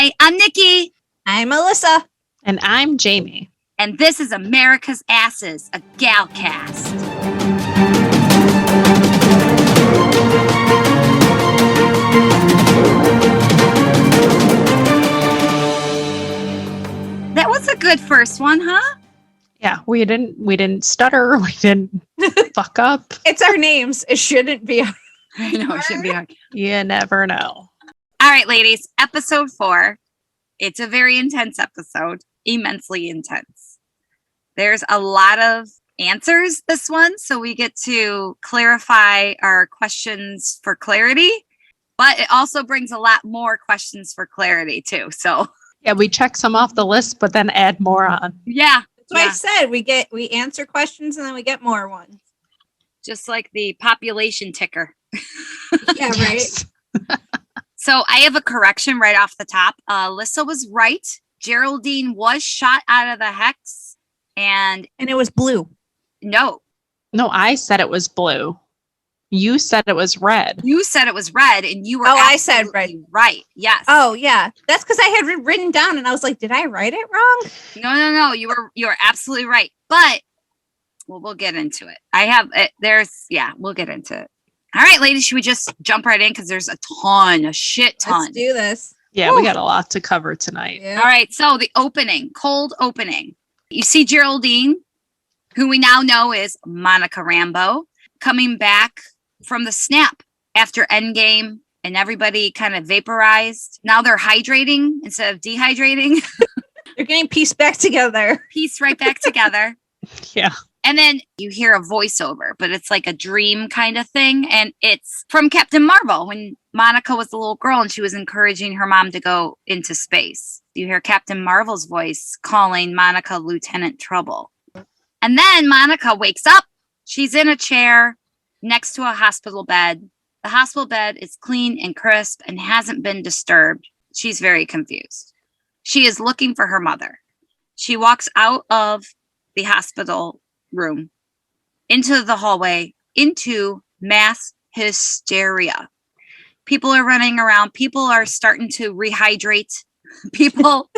Hi, I'm Nikki. I'm Alyssa. And I'm Jamie. And this is America's Asses, a Galcast. That was a good first one, huh? Yeah, we didn't stutter. We didn't fuck up. It's our names. It shouldn't be. I know, it shouldn't be hard. You never know. All right, ladies, episode 4. It's a very intense episode, immensely intense. There's a lot of answers this one, so we get to clarify our questions for clarity, but it also brings a lot more questions for clarity too. So yeah, we check some off the list, but then add more on. Yeah. That's what I said. We answer questions and then we get more ones. Just like the population ticker. Yeah, right. So I have a correction right off the top. Alyssa was right. Geraldine was shot out of the hex. And it was blue. No, I said it was blue. You said it was red. you said it was red, and you were I said red. absolutely right. Yes. Oh, yeah. That's because I had it written down and I was like, did I write it wrong? No. You were absolutely right. But we'll get into it. I have it. We'll get into it. All right, ladies, should we just jump right in? Because there's a shit ton. Let's do this. Yeah, Woo. we got a lot to cover tonight. Yeah. All right. So the cold opening. You see Geraldine, who we now know is Monica Rambeau, coming back from the snap after Endgame, and everybody kind of vaporized. Now they're hydrating instead of dehydrating. They're getting pieced back together. Piece right back together. Yeah. And then you hear a voiceover, but it's like a dream kind of thing. And it's from Captain Marvel when Monica was a little girl and she was encouraging her mom to go into space. You hear Captain Marvel's voice calling Monica Lieutenant Trouble. And then Monica wakes up. She's in a chair next to a hospital bed. The hospital bed is clean and crisp and hasn't been disturbed. She's very confused. She is looking for her mother. She walks out of the hospital room into the hallway, into mass hysteria. People are running around. People are starting to rehydrate. People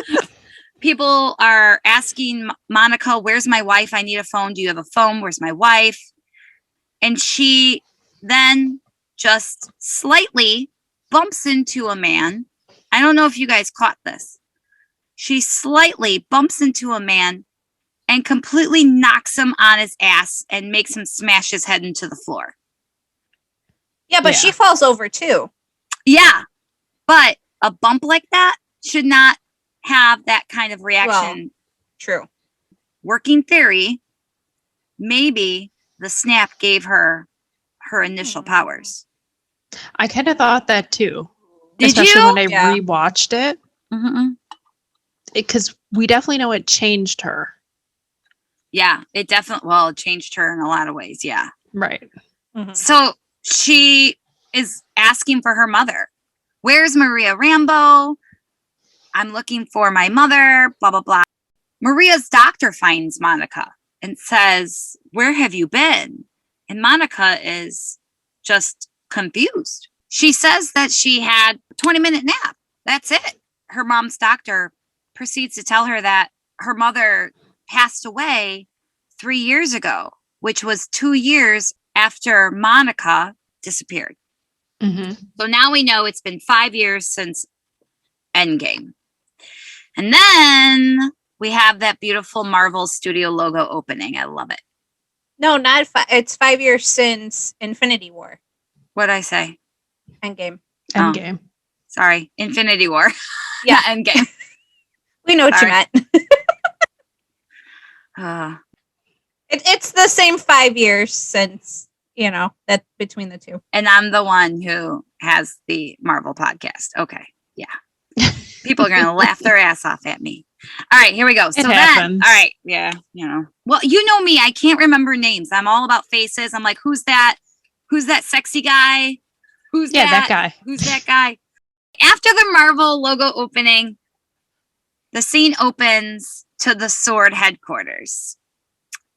are asking Monica, where's my wife? I need a phone. Do you have a phone? Where's my wife? And she then just slightly bumps into a man. I don't know if you guys caught this. She slightly bumps into a man and completely knocks him on his ass and makes him smash his head into the floor. Yeah, but she falls over too. Yeah, but a bump like that should not have that kind of reaction. Well, true. Working theory, maybe the snap gave her initial powers. I kind of thought that too. Did Especially you? when I rewatched it. Mm-hmm. Because we definitely know it changed her. Yeah, it definitely, it changed her in a lot of ways. Yeah. Right. Mm-hmm. So she is asking for her mother. Where's Maria Rambeau? I'm looking for my mother, blah, blah, blah. Maria's doctor finds Monica and says, where have you been? And Monica is just confused. She says that she had a 20-minute nap. That's it. Her mom's doctor proceeds to tell her that her mother passed away 3 years ago, which was 2 years after Monica disappeared. Mm-hmm. So now we know it's been 5 years since Endgame. And then we have that beautiful Marvel Studio logo opening. I love it. No, not it's 5 years since Infinity War. What'd I say? Endgame. Endgame. Sorry, Infinity War. Yeah. Endgame. We know what you meant. It's the same 5 years since, that between the two. And I'm the one who has the Marvel podcast. Okay. Yeah. People are going to laugh their ass off at me. All right, here we go. So It then, happens. all right. Yeah. Well, you know me. I can't remember names. I'm all about faces. I'm like, who's that? Who's that sexy guy? Who's that guy? Who's that guy? After the Marvel logo opening, the scene opens to the Sword headquarters.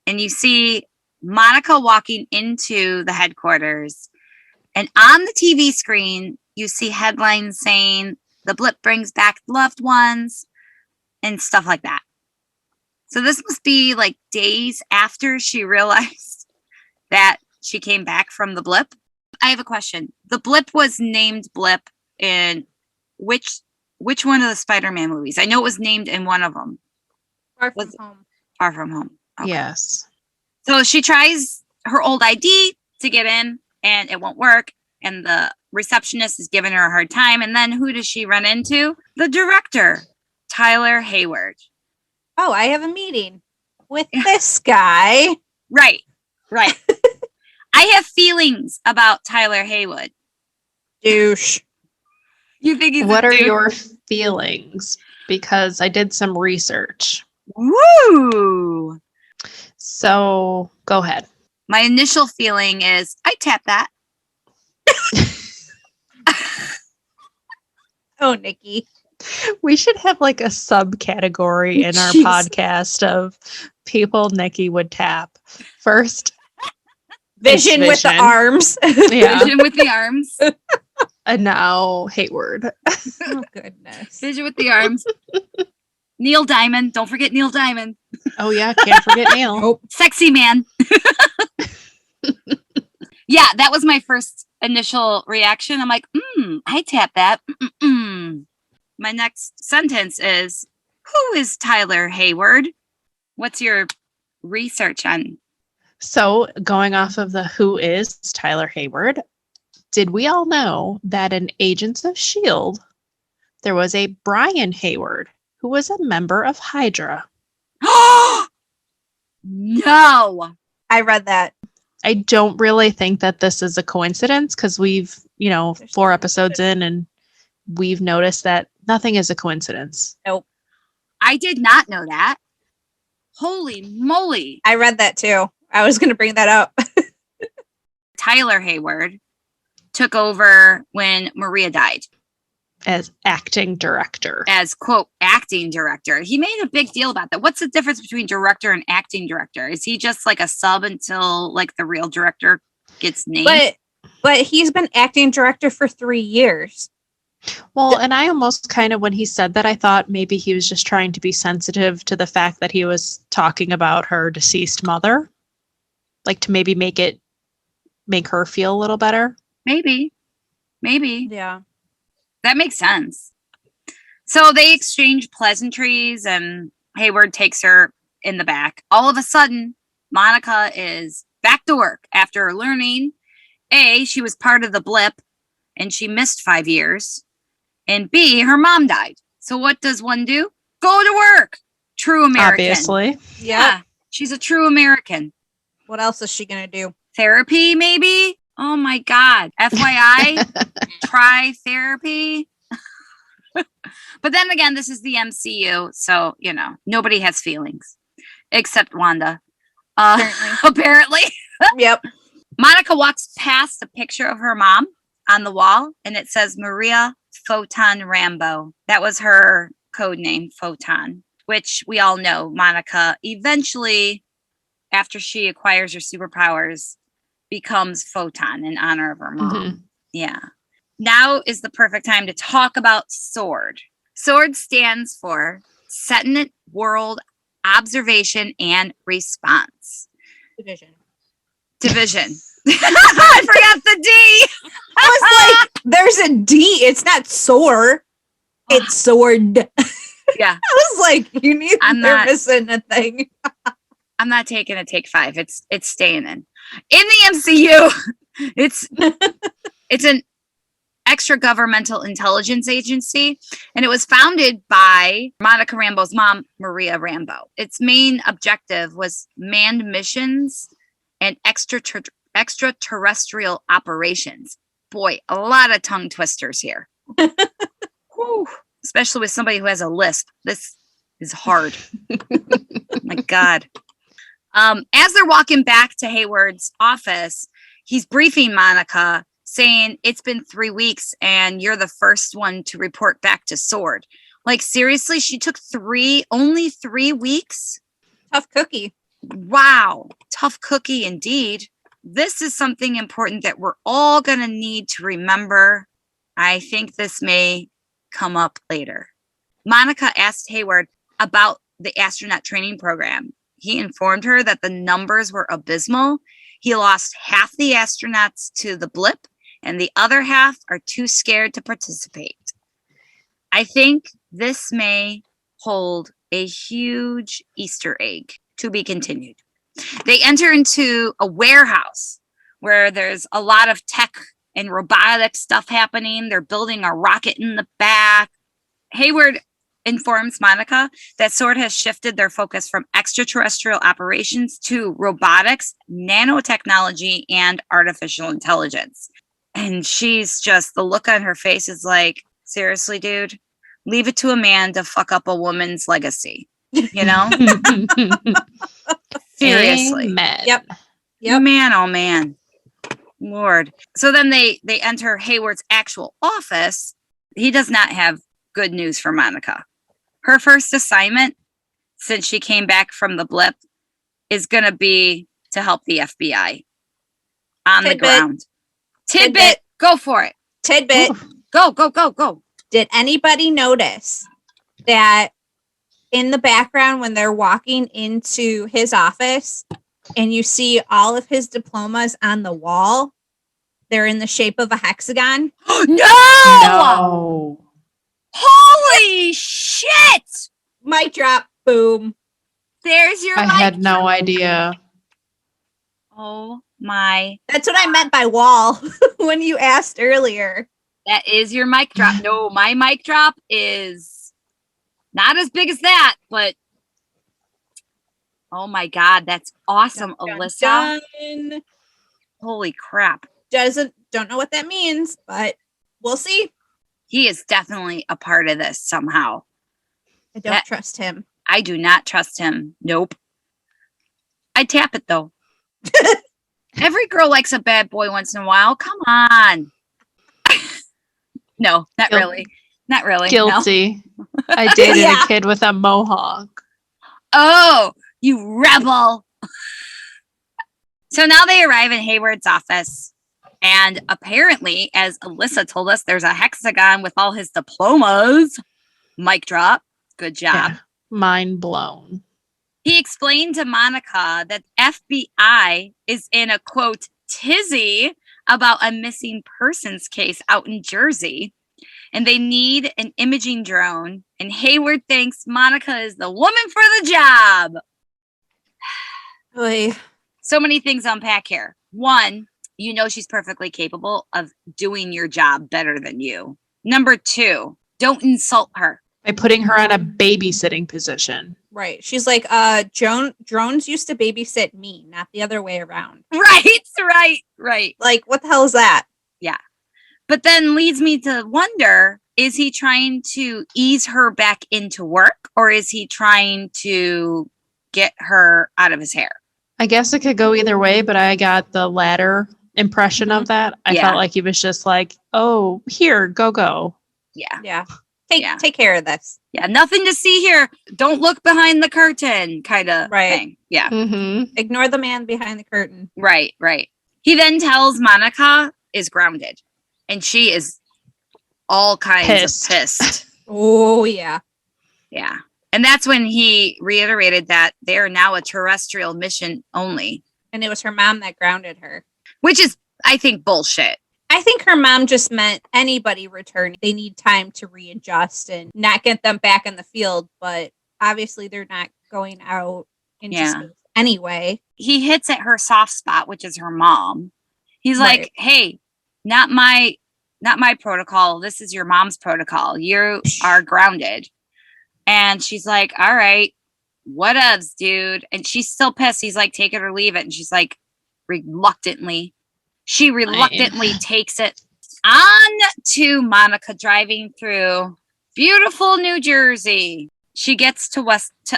And you see Monica walking into the headquarters. And on the TV screen, you see headlines saying the blip brings back loved ones and stuff like that. So this must be like days after she realized that she came back from the blip. I have a question. The blip was named Blip in which one of the Spider-Man movies? I know it was named in one of them. Far From Home. Far From Home. Okay. Yes. So she tries her old ID to get in and it won't work. And the receptionist is giving her a hard time. And then who does she run into? The director, Tyler Hayward. Oh, I have a meeting with this guy. Right. I have feelings about Tyler Hayward. Douche. You think he's What a are dude? your feelings? Because I did some research. Woo! So go ahead. My initial feeling is I tap that. Oh, Nikki. We should have like a subcategory in our Jeez. podcast of people Nikki would tap. First, Vision with the Vision. arms. yeah, Vision with the arms. and now Hayward. Oh, goodness. Vision with the arms. Neil Diamond. Don't forget Neil Diamond. Oh yeah, can't forget Neil. Nope. Sexy man. Yeah, that was my first initial reaction. I'm like, I tap that. Mm-mm-mm. My next sentence is, who is Tyler Hayward? What's your research on? So going off of the who is Tyler Hayward, did we all know that in Agents of S.H.I.E.L.D., there was a Brian Hayward who was a member of Hydra? No. I read that. I don't really think that this is a coincidence because we've, 4 episodes in and we've noticed that nothing is a coincidence. Nope. I did not know that. Holy moly. I read that too. I was going to bring that up. Tyler Hayward took over when Maria died As acting director. as, quote, acting director. He made a big deal about that. What's the difference between director and acting director? Is he just like a sub until like the real director gets named? But he's been acting director for 3 years. Well, and I almost kind of, when he said that, I thought maybe he was just trying to be sensitive to the fact that he was talking about her deceased mother. Like to maybe make her feel a little better. Maybe. Yeah. That makes sense. So they exchange pleasantries and Hayward takes her in the back. All of a sudden, Monica is back to work after learning, A, she was part of the blip and she missed 5 years, and B, her mom died. So what does one do? Go to work. True American. Obviously. Yeah. She's a true American. What else is she going to do? Therapy, maybe? Oh my God. FYI, try therapy. But then again, this is the MCU, so, nobody has feelings except Wanda. Apparently. Yep. Monica walks past a picture of her mom on the wall, and it says Maria Photon Rambo. That was her code name, Photon, which we all know Monica eventually, after she acquires her superpowers, becomes Photon in honor of her mom. Mm-hmm. Yeah. Now is the perfect time to talk about SWORD. SWORD stands for Sentinel World Observation and Response. Division. I forgot the D. I was like, there's a D. It's not sore. It's sword. Yeah. I was like, they're missing a thing. I'm not taking a take 5. It's staying in. In the MCU, it's an extra governmental intelligence agency, and it was founded by Monica Rambeau's mom, Maria Rambeau. Its main objective was manned missions and extraterrestrial operations. Boy, a lot of tongue twisters here. Whew. Especially with somebody who has a lisp. This is hard. My God. As they're walking back to Hayward's office, he's briefing Monica, saying it's been 3 weeks and you're the first one to report back to SWORD. Like, seriously, she took only 3 weeks? Tough cookie. Wow. Tough cookie indeed. This is something important that we're all going to need to remember. I think this may come up later. Monica asked Hayward about the astronaut training program. He informed her that the numbers were abysmal. He lost half the astronauts to the blip, and the other half are too scared to participate. I think this may hold a huge Easter egg to be continued. They enter into a warehouse where there's a lot of tech and robotic stuff happening. They're building a rocket in the back. Hayward informs Monica that SWORD has shifted their focus from extraterrestrial operations to robotics, nanotechnology, and artificial intelligence. And she's just, the look on her face is like, seriously, dude, leave it to a man to fuck up a woman's legacy. You know? Seriously. Amen. Yep. Man, oh man. Lord. So then they enter Hayward's actual office. He does not have good news for Monica. Her first assignment since she came back from the blip is going to be to help the FBI on the ground. Tidbit. Go for it. Tidbit. Go. Did anybody notice that in the background when they're walking into his office and you see all of his diplomas on the wall, they're in the shape of a hexagon? No. Holy shit! Mic drop. Boom. There's your I mic had no drop. idea. Oh my. That's what I meant by wall when you asked earlier. That is your mic drop. No, my mic drop is not as big as that, but oh my God, that's awesome, Dun, dun, Alyssa. dun. Holy crap. Don't know what that means, but we'll see. He is definitely a part of this somehow. I don't trust him. I do not trust him. Nope. I tap it though. Every girl likes a bad boy once in a while. Come on. No, not really. Not really. No. Guilty. I dated Yeah. a kid with a mohawk. Oh, you rebel. So now they arrive in Hayward's office. And apparently, as Alyssa told us, there's a hexagon with all his diplomas. Mic drop. Good job. Yeah. Mind blown. He explained to Monica that FBI is in a, quote, tizzy about a missing persons case out in Jersey. And they need an imaging drone. And Hayward thinks Monica is the woman for the job. Oy. So many things to unpack here. One, you know she's perfectly capable of doing your job better than you. Number two, don't insult her. By putting her in a babysitting position. Right. She's like, drones used to babysit me, not the other way around. Right. Like, what the hell is that? But then leads me to wonder, is he trying to ease her back into work or is he trying to get her out of his hair? I guess it could go either way, but I got the latter impression of that. I felt like he was just like, oh, here, go. Yeah. Yeah. Yeah. Take care of this. Yeah. Nothing to see here. Don't look behind the curtain kind of thing. Yeah. Mm-hmm. Ignore the man behind the curtain. Right. He then tells Monica is grounded and she is all kinds of pissed. Oh, yeah. Yeah. And that's when he reiterated that they are now a terrestrial mission only. And it was her mom that grounded her. Which is, I think, bullshit. I think her mom just meant anybody returning. They need time to readjust and not get them back in the field. But obviously they're not going out into space anyway. He hits at her soft spot, which is her mom. He's Right. like, hey, not my protocol. This is your mom's protocol. You are grounded. And she's like, all right, whatevs, dude. And she's still pissed. He's like, take it or leave it. And she's like, reluctantly takes it. On to Monica driving through beautiful New Jersey. She gets to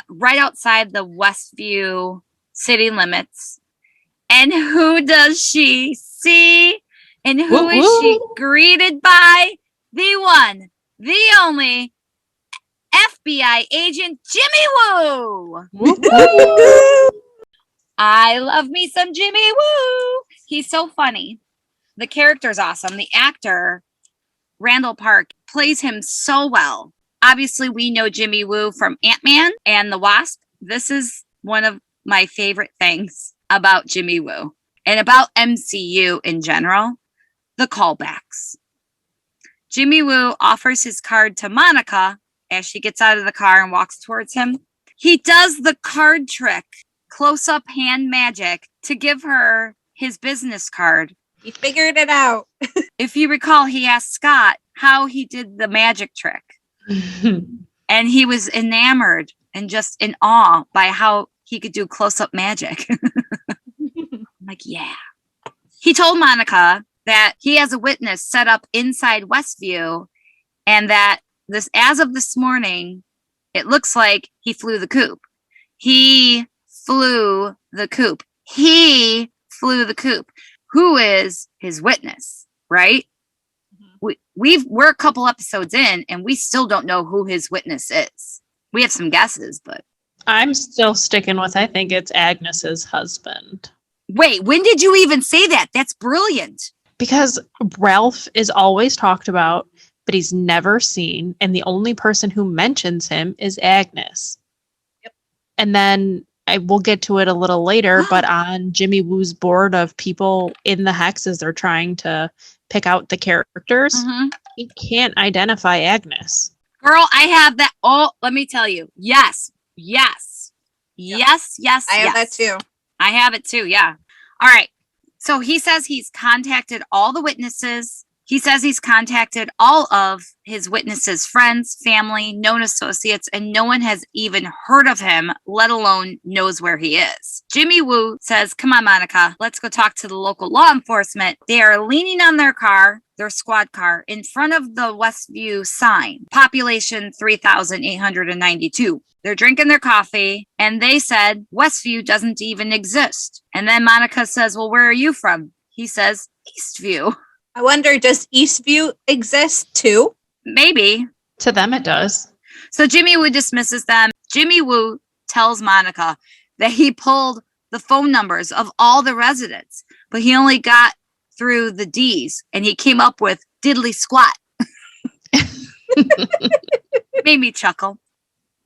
right outside the Westview city limits. And who does she see? And who is she greeted by? The one, the only FBI agent Jimmy Woo. I love me some Jimmy Woo. He's so funny. The character's awesome. The actor Randall Park plays him so well. Obviously, we know Jimmy Woo from Ant-Man and the Wasp. This is one of my favorite things about Jimmy Woo and about MCU in general, the callbacks. Jimmy Woo offers his card to Monica as she gets out of the car and walks towards him. He does the card trick, close-up hand magic, to give her his business card. He figured it out. If you recall, he asked Scott how he did the magic trick. And he was enamored and just in awe by how he could do close-up magic. I'm like, yeah. He told Monica that he has a witness set up inside Westview and that as of this morning, it looks like he flew the coop. He flew the coop. He flew the coop. Who is his witness, right? We're a couple episodes in and we still don't know who his witness is. We have some guesses, but I'm still sticking with, I think it's Agnes's husband. wait, when did you even say that? That's brilliant. Because Ralph is always talked about, but he's never seen. And the only person who mentions him is Agnes. Yep. And then I will get to it a little later, but on Jimmy Woo's board of people in the hexes, they're trying to pick out the characters. He can't identify Agnes. Girl, I have that. Oh, let me tell you. Yes. Yes. Yes. Yes. I have yes. that too. I have it too. Yeah. All right. So he says he's contacted all the witnesses. He says he's contacted all of his witnesses' friends, family, known associates, and no one has even heard of him, let alone knows where he is. Jimmy Woo says, come on, Monica, let's go talk to the local law enforcement. They are leaning on their car, their squad car, in front of the Westview sign, population 3,892. They're drinking their coffee, and they said Westview doesn't even exist. And then Monica says, well, where are you from? He says, Eastview. I wonder, does Eastview exist too? Maybe. To them, it does. So Jimmy Woo dismisses them. Jimmy Woo tells Monica that he pulled the phone numbers of all the residents, but he only got through the D's, and he came up with diddly squat. Made me chuckle.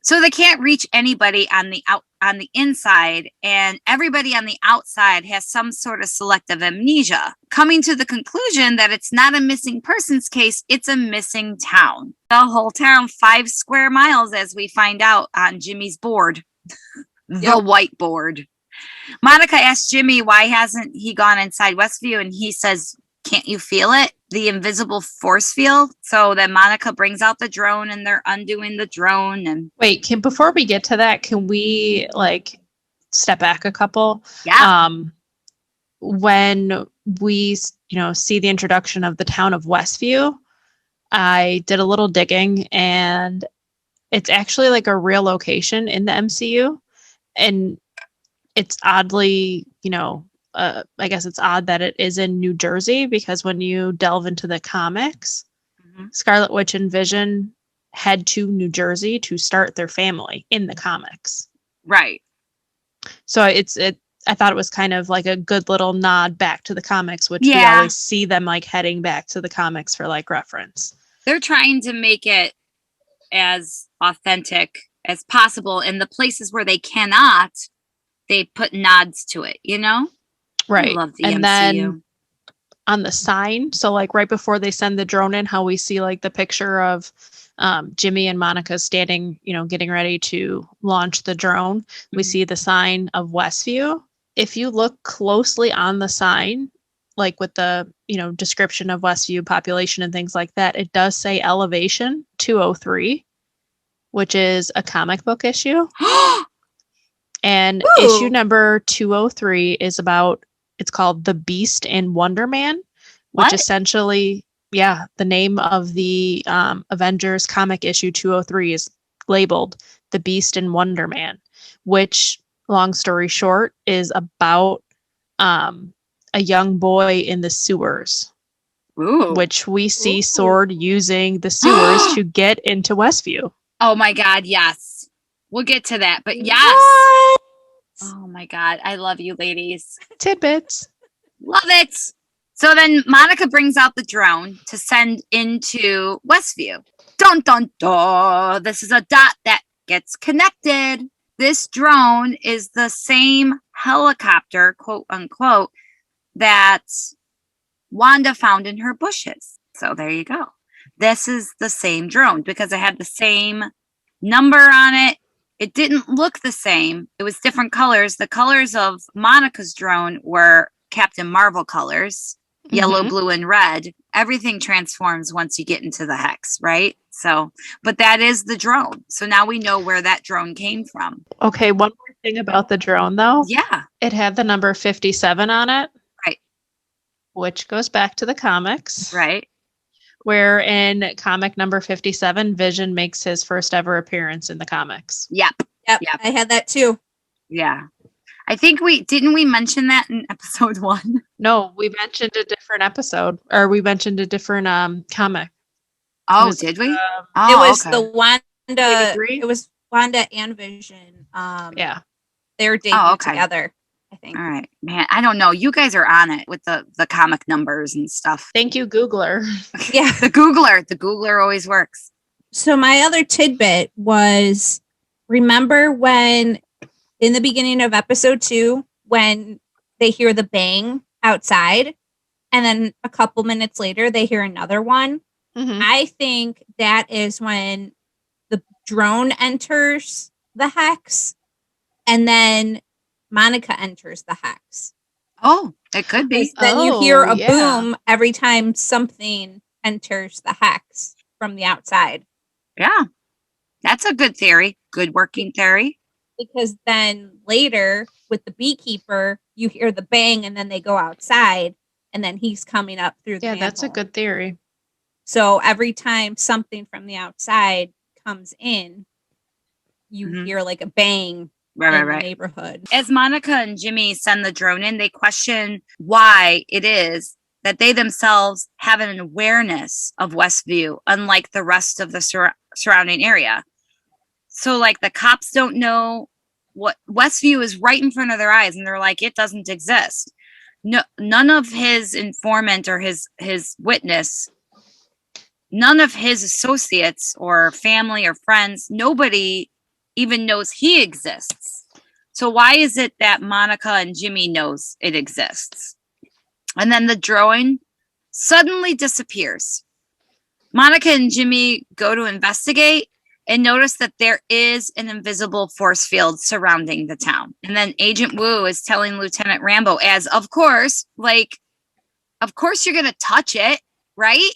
So they can't reach anybody on the inside, and everybody on the outside has some sort of selective amnesia, coming to the conclusion that it's not a missing persons case, it's a missing town. The whole town, 5 square miles, as we find out on Jimmy's board, the whiteboard. Monica asked Jimmy why hasn't he gone inside Westview, and he says, can't you feel it? The invisible force field. So then Monica brings out the drone and they're undoing the drone. And wait, before we get to that, can we step back a couple? Yeah. When we, see the introduction of the town of Westview, I did a little digging, and it's actually a real location in the MCU, and it's oddly, I guess it's odd that it is in New Jersey, because when you delve into the comics, Scarlet Witch and Vision head to New Jersey to start their family in the comics. Right. So I thought it was kind of like a good little nod back to the comics, which we always see them heading back to the comics for reference. They're trying to make it as authentic as possible. In the places where they cannot, they put nods to it, Right. I love the and MCU. Then on the sign, so right before they send the drone in, how we see the picture of Jimmy and Monica standing, getting ready to launch the drone. We see the sign of Westview. If you look closely on the sign, with the, description of Westview population and things like that, it does say Elevation 203, which is a comic book issue. And issue number 203 is it's called The Beast and Wonder Man, which essentially, the name of the Avengers comic issue 203 is labeled The Beast and Wonder Man, which, long story short, is about a young boy in the sewers. Ooh. Which we see Sword using the sewers to get into Westview. Oh my God, yes. We'll get to that, but yes. What? Oh my God, I love you ladies. Tidbits. Love it. So then Monica brings out the drone to send into Westview. Dun, dun, dun. This is a dot that gets connected. This drone is the same helicopter, quote unquote, that Wanda found in her bushes. So there you go. This is the same drone because it had the same number on it. It didn't look the same. It was different colors. The colors of Monica's drone were Captain Marvel colors, yellow, blue, and red. Everything transforms once you get into the hex, right? So, but that is the drone. So now we know where that drone came from. Okay, one more thing about the drone, though. Yeah. It had the number 57 on it. Right. Which goes back to the comics. Right. Where in comic number 57, Vision makes his first ever appearance in the comics. Yep. Yep. I had that too. Yeah. I think we mention that in episode 1? No, we mentioned a different episode, or we mentioned a different comic. Oh, was, did we? It was okay. the Wanda. 83? It was Wanda and Vision. Yeah. Their debut together, I think. All right, man. I don't know. You guys are on it with the comic numbers and stuff. Thank you, Googler. Yeah. The Googler always works. So my other tidbit was, remember when in the beginning of episode 2, when they hear the bang outside and then a couple minutes later they hear another one? Mm-hmm. I think that is when the drone enters the hex and then Monica enters the hex. Oh, it could be. Then you hear a yeah. boom every time something enters the hex from the outside. Yeah. That's a good theory. Good working theory. Because then later with the beekeeper, you hear the bang and then they go outside and then he's coming up through the Yeah, that's a manhole. good theory. So every time something from the outside comes in, you hear like a bang in the neighborhood. As Monica and Jimmy send the drone in, they question why it is that they themselves have an awareness of Westview, unlike the rest of the surrounding area. So, like, the cops don't know what Westview is right in front of their eyes, and they're like, it doesn't exist. No, none of his informant or his witness, none of his associates or family or friends, nobody even knows he exists. So why is it that Monica and Jimmy knows it exists? And then the drone suddenly disappears. Monica and Jimmy go to investigate and notice that there is an invisible force field surrounding the town. And then Agent Wu is telling Lieutenant Rambo, as of course you're going to touch it, right?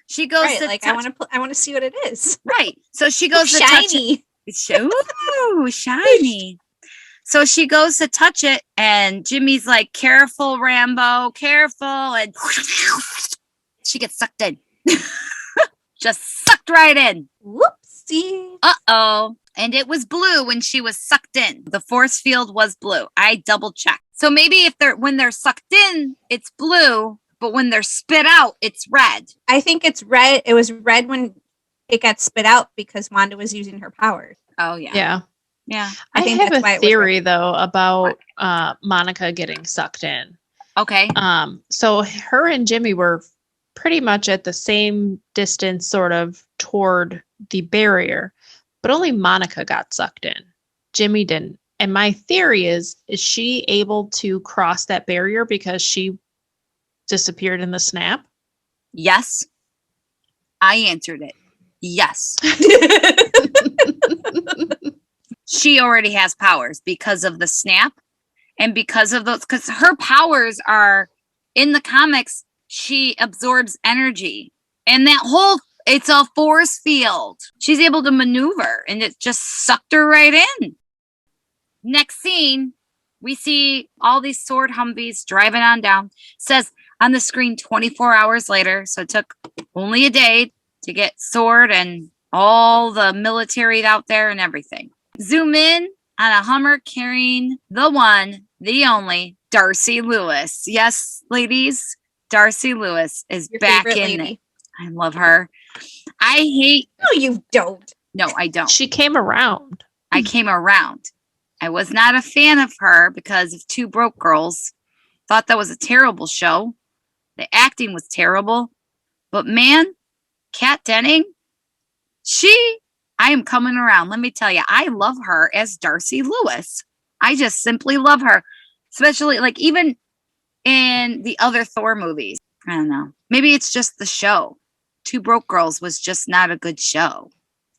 She goes right, to like, touch- I want to see what it is. Right. So she goes to touch it. Shiny. Ooh, shiny. So she goes to touch it, and Jimmy's like, careful, Rambo, careful. And she gets sucked in. Just sucked right in. Whoopsie. Uh-oh. And it was blue when she was sucked in. The force field was blue. I double checked. So maybe when they're sucked in, it's blue, but when they're spit out, it's red. I think it's red. It was red when it got spit out because Wanda was using her powers. Oh, yeah. Yeah. Yeah. I think have that's why a it was theory, though, about Monica getting sucked in. Okay. So her and Jimmy were pretty much at the same distance, sort of toward the barrier, but only Monica got sucked in. Jimmy didn't. And my theory is she able to cross that barrier because she disappeared in the snap? Yes. I answered it. Yes. She already has powers because of the snap and because of those, because her powers are in the comics. She absorbs energy and it's a force field. She's able to maneuver and it just sucked her right in. Next scene, we see all these sword Humvees driving on down. Says on the screen 24 hours later. So it took only a day to get sword and all the military out there and everything. Zoom in on a Hummer carrying the one, the only, Darcy Lewis. Yes, ladies, Darcy Lewis is Your back favorite in lady. it. I love her. I hate. No, you don't. No, I don't. She came around. I came around. I was not a fan of her because of Two Broke Girls. Thought that was a terrible show. The acting was terrible. But man, Kat Denning, I am coming around. Let me tell you, I love her as Darcy Lewis. I just simply love her. Especially, like, even in the other Thor movies. I don't know. Maybe it's just the show. Two Broke Girls was just not a good show.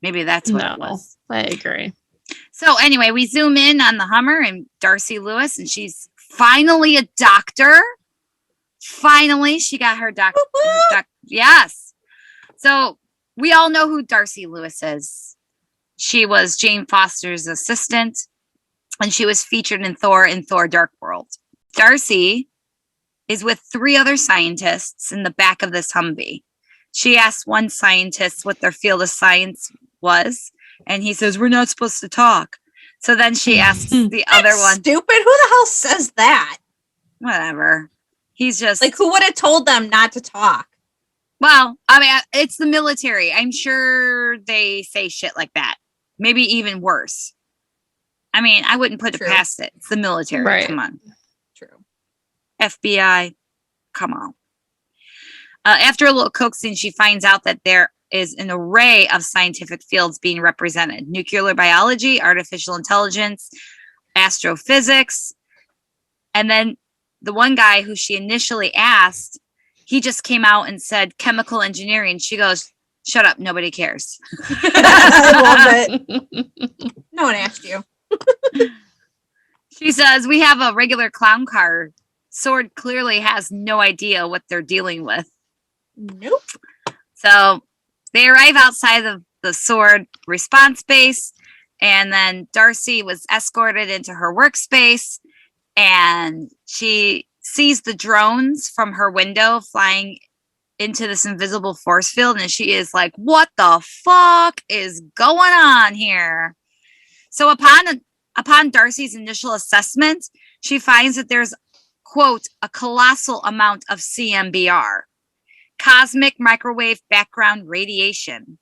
Maybe that's what it was. I agree. So anyway, we zoom in on the Hummer and Darcy Lewis, and she's finally a doctor. Finally, she got her doctor. Yes. So we all know who Darcy Lewis is. She was Jane Foster's assistant, and she was featured in Thor Dark World. Darcy is with 3 other scientists in the back of this Humvee. She asked one scientist what their field of science was, and he says, we're not supposed to talk. So then she asks the other one. Stupid. Who the hell says that? Whatever. He's just like, who would have told them not to talk? Well, I mean, it's the military. I'm sure they say shit like that. Maybe even worse. I mean, I wouldn't put it past it. It's the military. Right. Come on. True. FBI. Come on. After a little coaxing, she finds out that there is an array of scientific fields being represented. Nuclear biology, artificial intelligence, astrophysics. And then the one guy who she initially asked, he just came out and said chemical engineering. She goes, shut up. Nobody cares. I love it. No one asked you. She says, we have a regular clown car. Sword clearly has no idea what they're dealing with. Nope. So they arrive outside of the Sword response base, and then Darcy was escorted into her workspace, and she sees the drones from her window flying into this invisible force field, and she is like, what the fuck is going on here? So upon Darcy's initial assessment, she finds that there's, quote, a colossal amount of CMBR, cosmic microwave background radiation,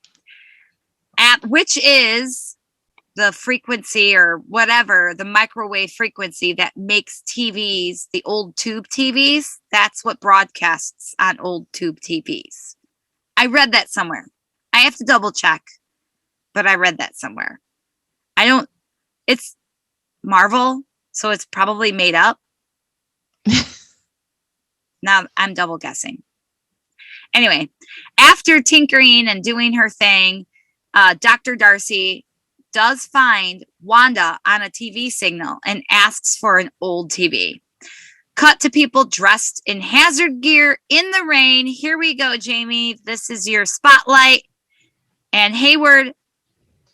which is the frequency or whatever, the microwave frequency that makes TVs, the old tube TVs, that's what broadcasts on old tube TVs. I read that somewhere. I have to double check, but I read that somewhere. It's Marvel, so it's probably made up. Now I'm double guessing. Anyway, after tinkering and doing her thing, Dr. Darcy does find Wanda on a TV signal and asks for an old TV. Cut to people dressed in hazard gear in the rain. Here we go, Jamie. This is your spotlight. And Hayward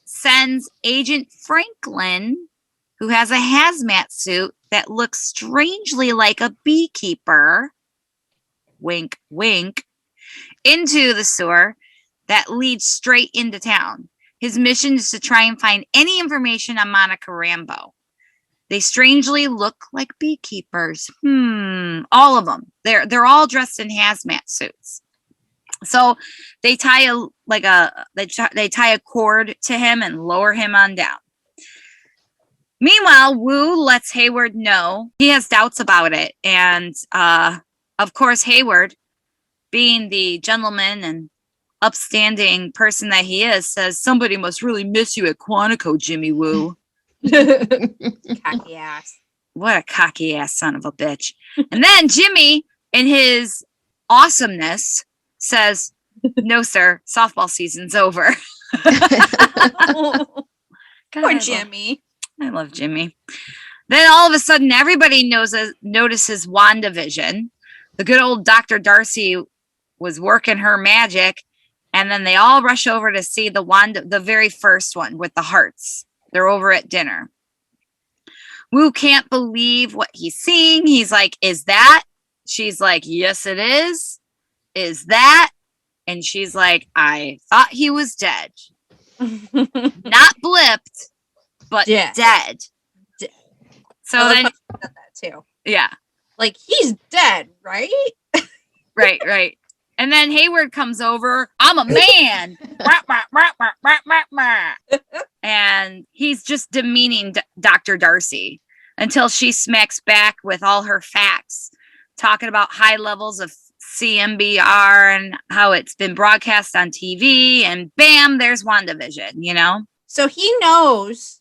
sends Agent Franklin, who has a hazmat suit that looks strangely like a beekeeper, wink, wink, into the sewer that leads straight into town. His mission is to try and find any information on Monica Rambeau. They strangely look like beekeepers. All of them. They're all dressed in hazmat suits. So they tie a cord to him and lower him on down. Meanwhile, Wu lets Hayward know he has doubts about it, and of course Hayward, being the gentleman and upstanding person that he is, says, somebody must really miss you at Quantico, Jimmy Woo. Cocky ass. What a cocky ass son of a bitch. And then Jimmy, in his awesomeness, says, no, sir, softball season's over. Poor Jimmy. I love Jimmy. Then all of a sudden, everybody notices WandaVision. The good old Dr. Darcy was working her magic, and then they all rush over to see the very first one with the hearts. They're over at dinner. Wu can't believe what he's seeing. He's like, is that? She's like, yes, it is. Is that? And she's like, I thought he was dead. Not blipped, but dead. So then, that too. Yeah. Like, he's dead, right? Right. And then Hayward comes over. I'm a man. And he's just demeaning Dr. Darcy until she smacks back with all her facts, talking about high levels of CMBR and how it's been broadcast on TV, and bam, there's WandaVision, you know? So he knows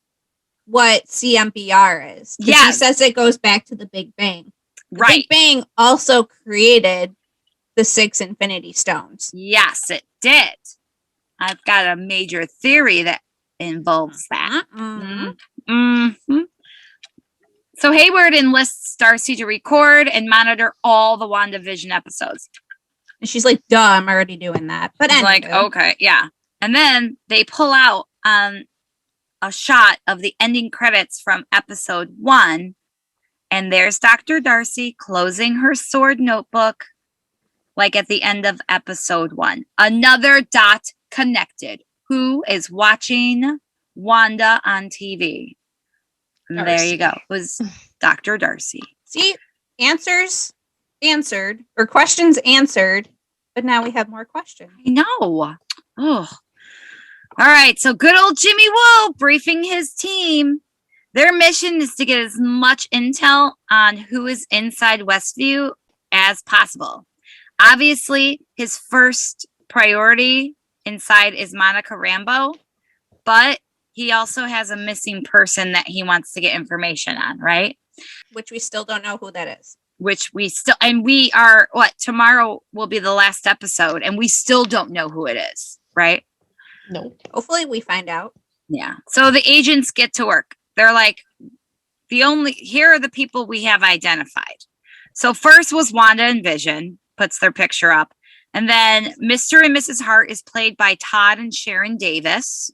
what CMBR is. 'Cause Yeah. He says it goes back to the Big Bang. The Right. Big Bang also created the 6 Infinity Stones. Yes, it did. I've got a major theory that involves that. Mm-hmm. So Hayward enlists Darcy to record and monitor all the WandaVision episodes. And she's like, duh, I'm already doing that. But He's like, anywho. okay, yeah. And then they pull out a shot of the ending credits from episode 1. And there's Dr. Darcy closing her sword notebook, like at the end of episode 1. Another dot connected. Who is watching Wanda on TV? And there you go. It was Dr. Darcy. See, answers answered, or questions answered, but now we have more questions. I know. Oh. All right. So good old Jimmy Woo briefing his team. Their mission is to get as much intel on who is inside Westview as possible. Obviously, his first priority inside is Monica Rambeau, but he also has a missing person that he wants to get information on, right? Which we still don't know who that is. Which we still, and we are, tomorrow will be the last episode, and we still don't know who it is, right? Nope. Hopefully we find out. Yeah. So the agents get to work. They're like, here are the people we have identified. So first was Wanda and Vision, puts their picture up. And then Mr. and Mrs. Hart is played by Todd and Sharon Davis.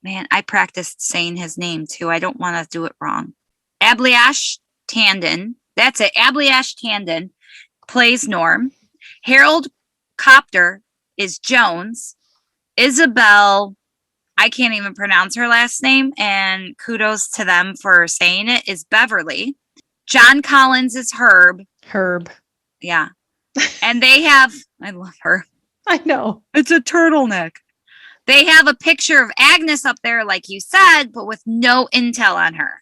Man, I practiced saying his name too. I don't want to do it wrong. Ablash Tandon. That's it. Ablash Tandon plays Norm. Harold Copter is Jones. Isabel, I can't even pronounce her last name, and kudos to them for saying it, is Beverly. John Collins is Herb. Yeah. And they have, I love her. I know. It's a turtleneck. They have a picture of Agnes up there, like you said, but with no intel on her.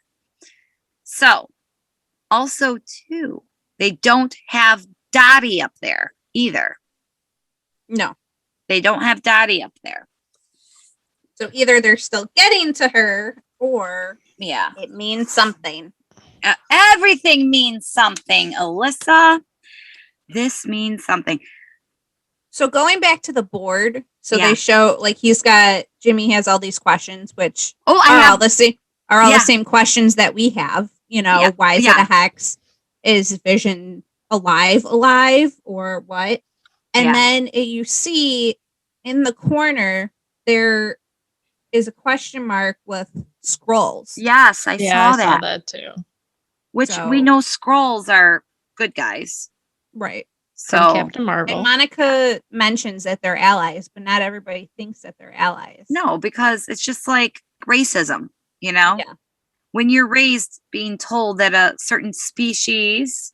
So, also, too, they don't have Dottie up there either. No. They don't have Dottie up there. So either they're still getting to her, or Yeah. it means something. Everything means something, Alyssa. This means something. So going back to the board, so Yeah. they show like Jimmy has all these questions, which Oh, are all the same questions that we have. You know, Yeah. why is Yeah. it a hex? Is Vision alive, or what? And Yeah. then you see in the corner there is a question mark with scrolls. Yes, I saw that. that too. Which So- we know scrolls are good guys. Right. From So Captain Marvel. And Monica mentions that they're allies, but not everybody thinks that they're allies. no, because it's just like racism, you know? Yeah. When you're raised being told that a certain species,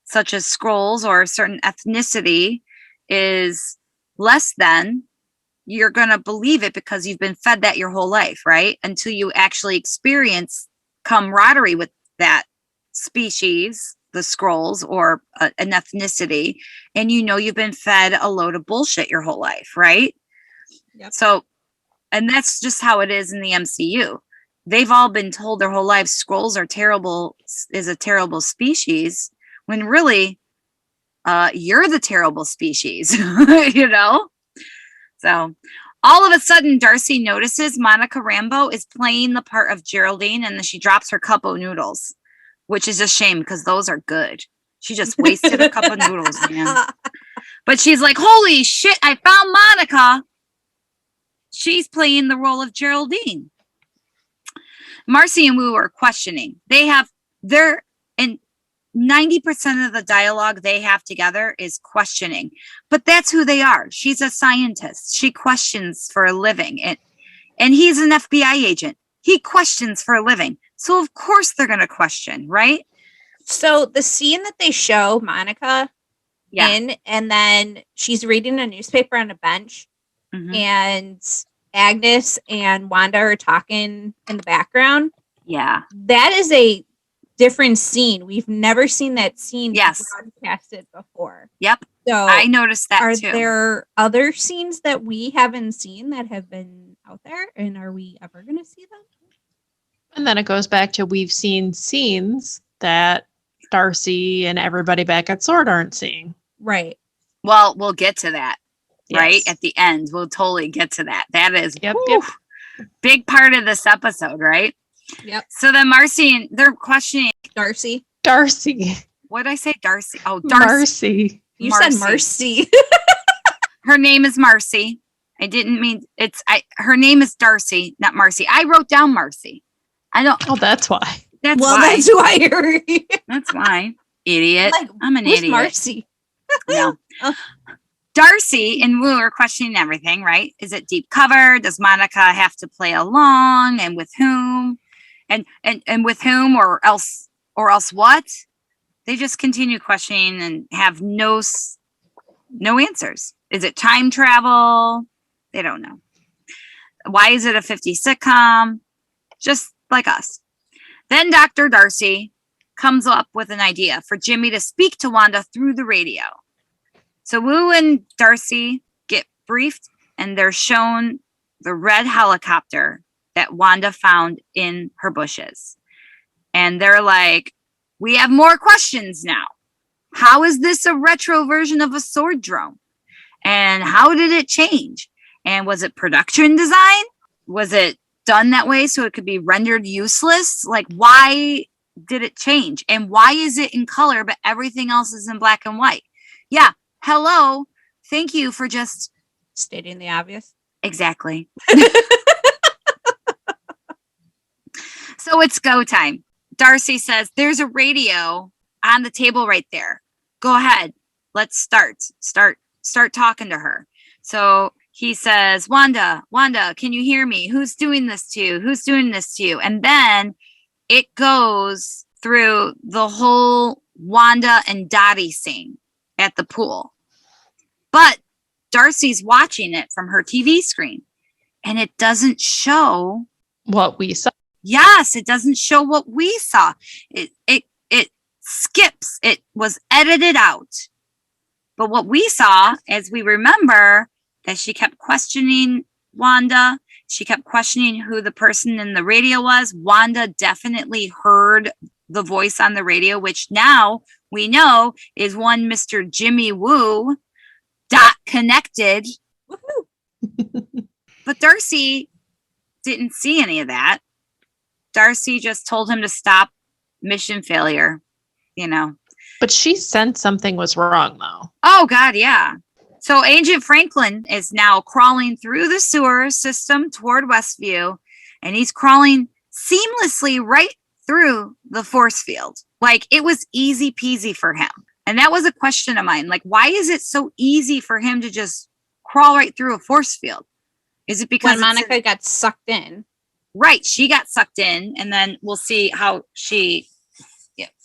such as scrolls, or a certain ethnicity is less than, you're going to believe it because you've been fed that your whole life, right? Until you actually experience camaraderie with that species, the scrolls, or an ethnicity, and you know you've been fed a load of bullshit your whole life, right? Yep. So, and that's just how it is in the MCU. They've all been told their whole lives scrolls are terrible, is a terrible species, when really you're the terrible species, you know? So all of a sudden, Darcy notices Monica Rambeau is playing the part of Geraldine, and then she drops her cup of noodles, which is a shame because those are good. She just wasted a cup of noodles, man. But she's like, holy shit, I found Monica. She's playing the role of Geraldine. Marcy and Wu are questioning. And 90% of the dialogue they have together is questioning. But that's who they are. She's a scientist. She questions for a living. And he's an FBI agent. He questions for a living. So of course they're going to question, right? So the scene that they show Monica Yeah. in, and then she's reading a newspaper on a bench, Mhm. and Agnes and Wanda are talking in the background. Yeah. That is a different scene. We've never seen that scene broadcasted before. Yep. So I noticed that are too. there other scenes that we haven't seen that have been out there? And are we ever going to see them? And then it goes back to we've seen scenes that Darcy and everybody back at Sword aren't seeing. Right. Well, we'll get to that. Right? Yes. At the end. We'll totally get to that. That is Yep. big part of this episode, right? Yep. So then Marcy and they're questioning Darcy. What did I say? Darcy. Oh, Darcy. Marcy. You said Marcy. Her name is Marcy. I didn't mean her name is Darcy, not Marcy. I wrote down Marcy. I don't. Oh, that's why. That's why. That's why. Idiot. Like, I'm an idiot. Marcy. No. Oh. Darcy and Wu are questioning everything, right? Is it deep cover? Does Monica have to play along? And with whom? And with whom or else what? They just continue questioning and have no answers. Is it time travel? They don't know. Why is it a 50s sitcom? Just like us. Then Dr. Darcy comes up with an idea for Jimmy to speak to Wanda through the radio. So Wu and Darcy get briefed and they're shown the red helicopter that Wanda found in her bushes. And they're like, we have more questions now. How is this a retro version of a sword drone? And how did it change? And was it production design? Was it done that way so it could be rendered useless? Like, why did it change? And why is it in color, but everything else is in black and white? Yeah. Hello. Thank you for just stating the obvious. Exactly. So it's go time. Darcy says, there's a radio on the table right there. Go ahead. Let's start talking to her. So he says, Wanda, can you hear me? Who's doing this to you? Who's doing this to you? And then it goes through the whole Wanda and Dottie scene at the pool. But Darcy's watching it from her TV screen and it doesn't show what we saw. Yes, it doesn't show what we saw. It skips. It was edited out. But what we saw, as we remember, that she kept questioning Wanda. She kept questioning who the person in the radio was. Wanda definitely heard the voice on the radio, which now we know is one Mr. Jimmy Woo. Connected. But Darcy didn't see any of that. Darcy just told him to stop. Mission failure, But she sensed something was wrong, though. Oh, God, yeah. So Agent Franklin is now crawling through the sewer system toward Westview, and he's crawling seamlessly right through the force field. Like, it was easy peasy for him. And that was a question of mine. Like, why is it so easy for him to just crawl right through a force field? Is it because Monica got sucked in? Right. She got sucked in, and then we'll see how she,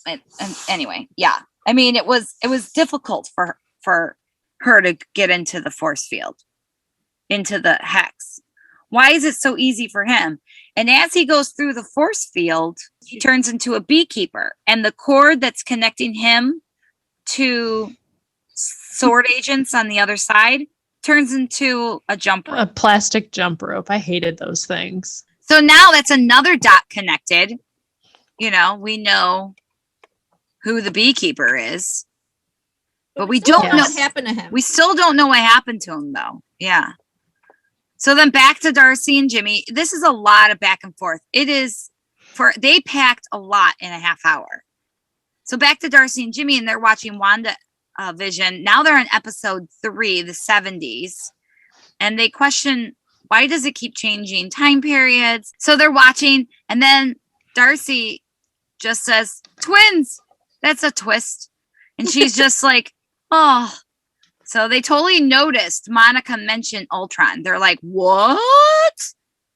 and anyway, yeah. I mean, it was difficult for her to get into the force field, into the hex. Why is it so easy for him? And as he goes through the force field, he turns into a beekeeper, and the cord that's connecting him to sword agents on the other side turns into a jump rope. A plastic jump rope. I hated those things. So now that's another dot connected. We know who the beekeeper is, but we don't know what happened to him. We still don't know what happened to him, though. Yeah. So then back to Darcy and Jimmy. This is a lot of back and forth. They packed a lot in a half hour. So back to Darcy and Jimmy, and they're watching WandaVision. Now they're in episode 3, the 70s, and they question, why does it keep changing time periods? So they're watching, and then Darcy just says, twins. That's a twist. And she's just like, oh. So they totally noticed Monica mentioned Ultron. They're like, what?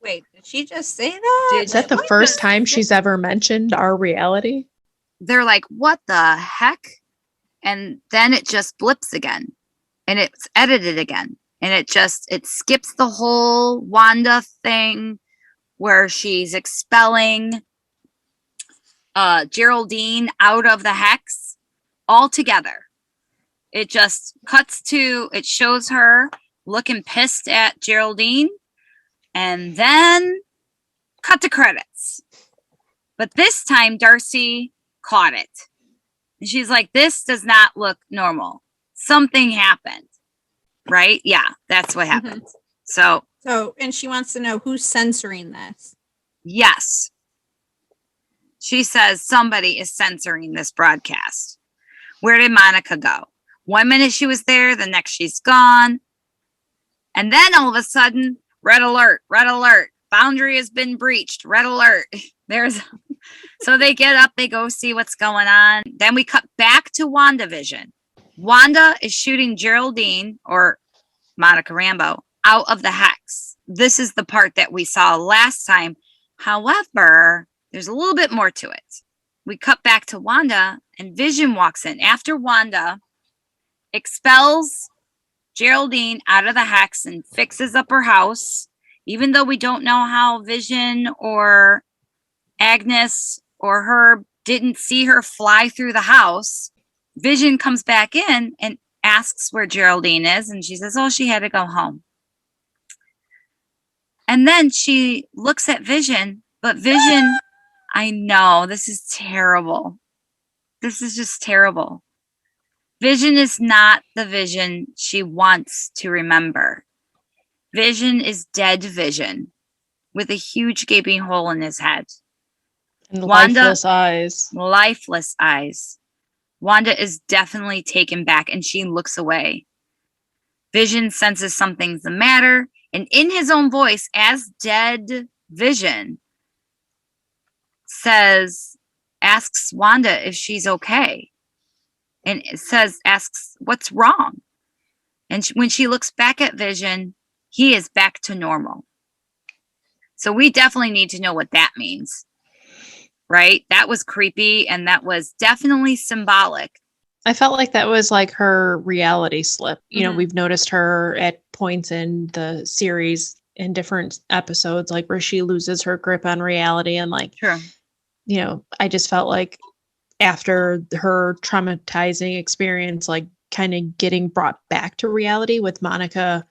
Wait, did she just say that? Is that the first time she's ever mentioned our reality? They're like, what the heck? And then it just blips again. And it's edited again. And it skips the whole Wanda thing where she's expelling Geraldine out of the hex all together. It just cuts to, it shows her looking pissed at Geraldine, and then cut to credits. But this time, Darcy caught it. And she's like, this does not look normal. Something happened. Right? Yeah, that's what happened. So, and she wants to know who's censoring this. Yes. She says somebody is censoring this broadcast. Where did Monica go? 1 minute she was there, the next she's gone. And then all of a sudden, red alert, boundary has been breached, red alert. So they get up, they go see what's going on. Then we cut back to WandaVision. Wanda is shooting Geraldine, or Monica Rambeau, out of the hex. This is the part that we saw last time. However, there's a little bit more to it. We cut back to Wanda, and Vision walks in. After Wanda expels Geraldine out of the hex and fixes up her house, even though we don't know how Vision or Agnes or her didn't see her fly through the house, Vision comes back in and asks where Geraldine is, and she says, oh, she had to go home. And then she looks at Vision, but Vision, I know, this is terrible. This is just terrible. Vision is not the Vision she wants to remember. Vision is dead Vision with a huge gaping hole in his head. And lifeless eyes. Lifeless eyes. Wanda is definitely taken back, and she looks away. Vision senses something's the matter, and in his own voice, as dead Vision, asks Wanda if she's okay. And it asks, what's wrong? And when she looks back at Vision, he is back to normal. So we definitely need to know what that means. Right? That was creepy, and that was definitely symbolic. I felt like that was like her reality slip. You know, we've noticed her at points in the series in different episodes, like where she loses her grip on reality. And like, sure. You know, I just felt like after her traumatizing experience, like kind of getting brought back to reality with Monica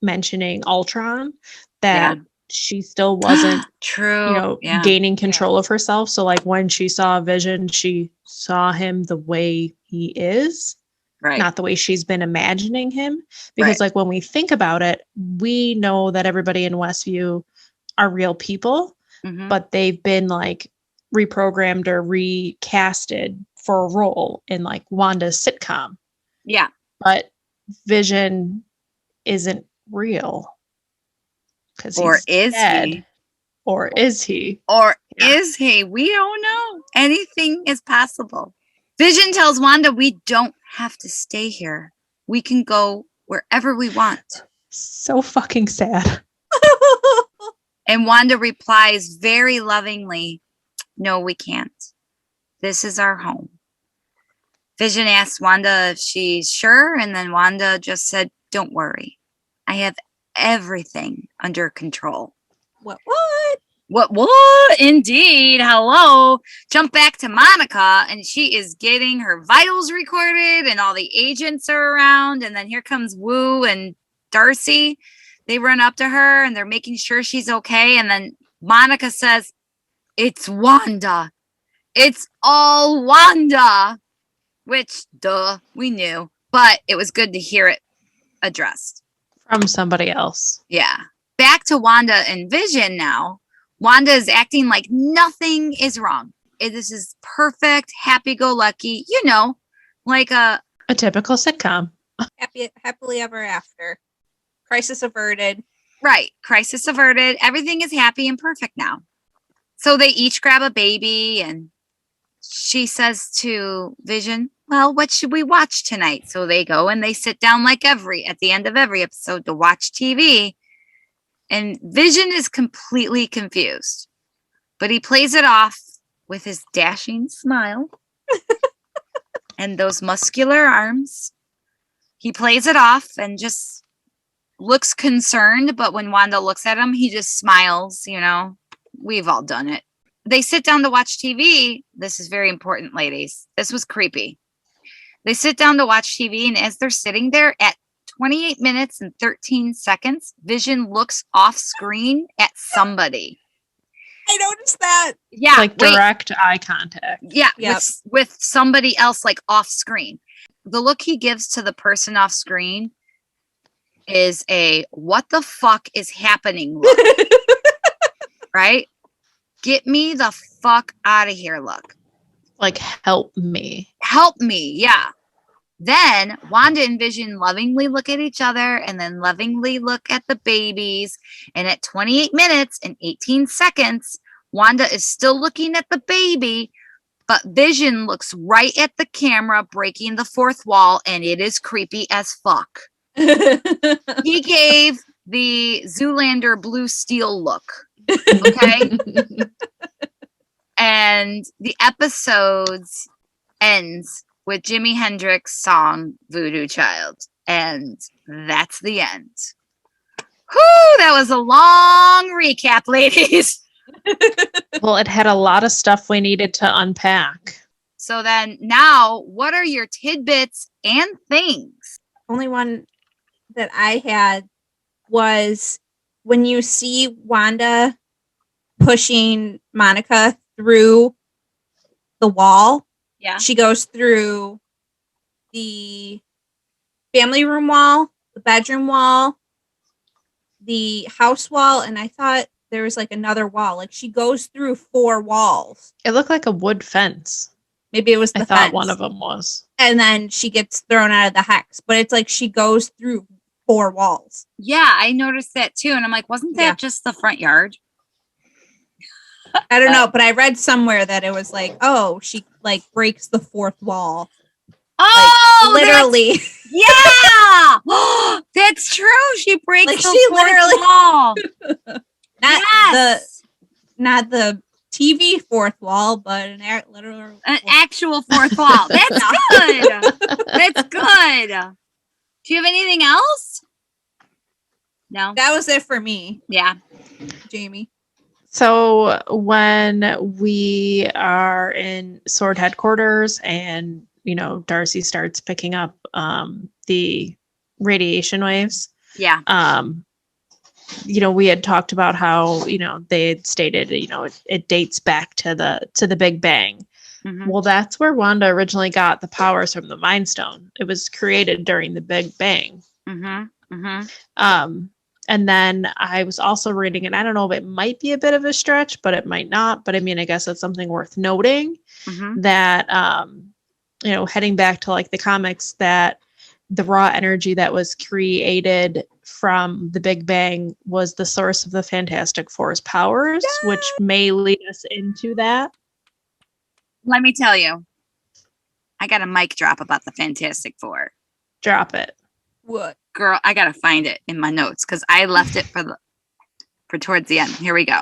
mentioning Ultron, that she still wasn't true, you know, gaining control of herself. So like when she saw Vision, she saw him the way he is, right? Not the way she's been imagining him. Because like when we think about it, we know that everybody in Westview are real people, but they've been like reprogrammed or recasted for a role in like Wanda's sitcom. Yeah. But Vision isn't real. Or is dead. he? Or is he? Or is he? We don't know. Anything is possible. Vision tells Wanda, we don't have to stay here. We can go wherever we want. So fucking sad. And Wanda replies very lovingly, no, we can't. This is our home. Vision asks Wanda if she's sure, and then Wanda just said, don't worry. I have everything under control. What? Indeed. Hello. Jump back to Monica, and she is getting her vitals recorded, and all the agents are around. And then here comes Wu and Darcy. They run up to her, and they're making sure she's okay. And then Monica says, it's Wanda. It's all Wanda. Which, duh, we knew. But it was good to hear it addressed. From somebody else. Yeah. Back to Wanda and Vision now. Wanda is acting like nothing is wrong. This is perfect, happy-go-lucky, you know, like a typical sitcom. Happily ever after. Crisis averted. Right. Crisis averted. Everything is happy and perfect now. So they each grab a baby, and she says to Vision, well, what should we watch tonight? So they go and they sit down like at the end of every episode to watch TV. And Vision is completely confused, but he plays it off with his dashing smile and those muscular arms. He plays it off and just looks concerned. But when Wanda looks at him, he just smiles, you know, we've all done it. they sit down to watch TV. This is very important, ladies. This was creepy. They sit down to watch TV, and as they're sitting there at 28 minutes and 13 seconds, Vision looks off screen at somebody. I noticed that. Yeah. Like direct eye contact. Yeah. Yep. With somebody else like off screen. The look he gives to the person off screen is a what the fuck is happening look. Right? Get me the fuck out of here look. Like, help me. Help me. Yeah. Then Wanda and Vision lovingly look at each other and then lovingly look at the babies. And at 28 minutes and 18 seconds, Wanda is still looking at the baby, but Vision looks right at the camera, breaking the fourth wall, and it is creepy as fuck. He gave the Zoolander blue steel look. Okay. And the episodes ends with Jimi Hendrix's song Voodoo Child. And that's the end. Whew, that was a long recap, ladies. Well, it had a lot of stuff we needed to unpack. So then now, what are your tidbits and things? Only one that I had was when you see Wanda pushing Monica through the wall. Yeah. She goes through the family room wall, the bedroom wall, the house wall, and I thought there was like another wall. Like she goes through 4 walls. It looked like a wood fence. Maybe it was the I thought fence. one of them was. And then she gets thrown out of the hex. But it's like she goes through 4 walls. Yeah, I noticed that too. And I'm like, wasn't that just the front yard? I don't know, but I read somewhere that it was like, oh, she like breaks the 4th wall. Oh, like, literally. Yeah, that's true. She breaks Like, the she fourth literally- wall. Not the TV 4th wall, but an actual fourth wall. That's good. That's good. Do you have anything else? No. That was it for me, Yeah. Jamie. So when we are in Sword headquarters and, you know, Darcy starts picking up the radiation waves. Yeah. You know, we had talked about how, you know, they had stated, you know, it dates back to the Big Bang. Mm-hmm. Well, that's where Wanda originally got the powers from the Mind Stone. It was created during the Big Bang. Mm-hmm. Mm-hmm. And then I was also reading, and I don't know if it might be a bit of a stretch, but it might not. But I mean, I guess it's something worth noting that, you know, heading back to like the comics, that the raw energy that was created from the Big Bang was the source of the Fantastic Four's powers, which may lead us into that. Let me tell you, I got a mic drop about the Fantastic Four. Drop it. What? Girl, I gotta find it in my notes because I left it for towards the end. Here we go.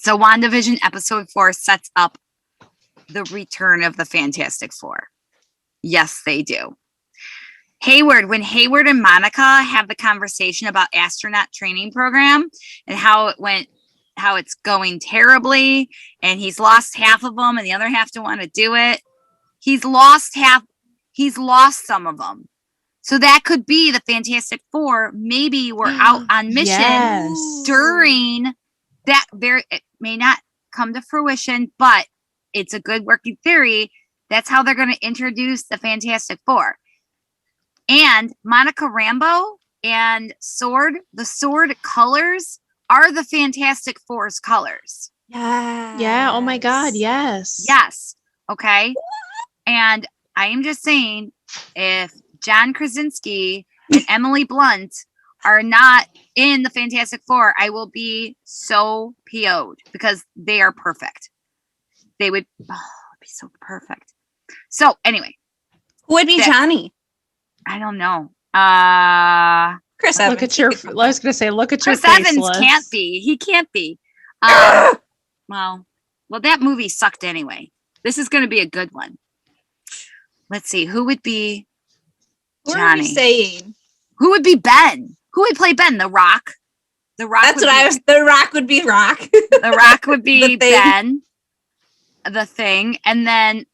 So WandaVision episode 4 sets up the return of the Fantastic Four. Yes, they do. When Hayward and Monica have the conversation about astronaut training program and how it's going terribly, and he's lost half of them and the other half don't want to do it. He's lost some of them. So that could be the Fantastic Four. Maybe we're out on mission during that. It may not come to fruition, but it's a good working theory. That's how they're going to introduce the Fantastic Four. And Monica Rambeau and the sword colors are the Fantastic Four's colors. Yeah. Oh my God. Yes. Yes. Okay. And I am just saying, if John Krasinski and Emily Blunt are not in the Fantastic Four, I will be so PO'd because they are perfect. They would be so perfect. So anyway. Who would be Johnny? I don't know. Chris Evans. Look at your. I was going to say, look at your Chris face. Evans Liz. can't be. He can't be. Well, that movie sucked anyway. This is going to be a good one. Let's see. Who would be Who are Johnny? we saying? Who would be Ben? Who would play Ben? The Rock? The Rock. That's what I was. The Rock would be Rock. The Rock would be The Thing. Ben. The Thing, and then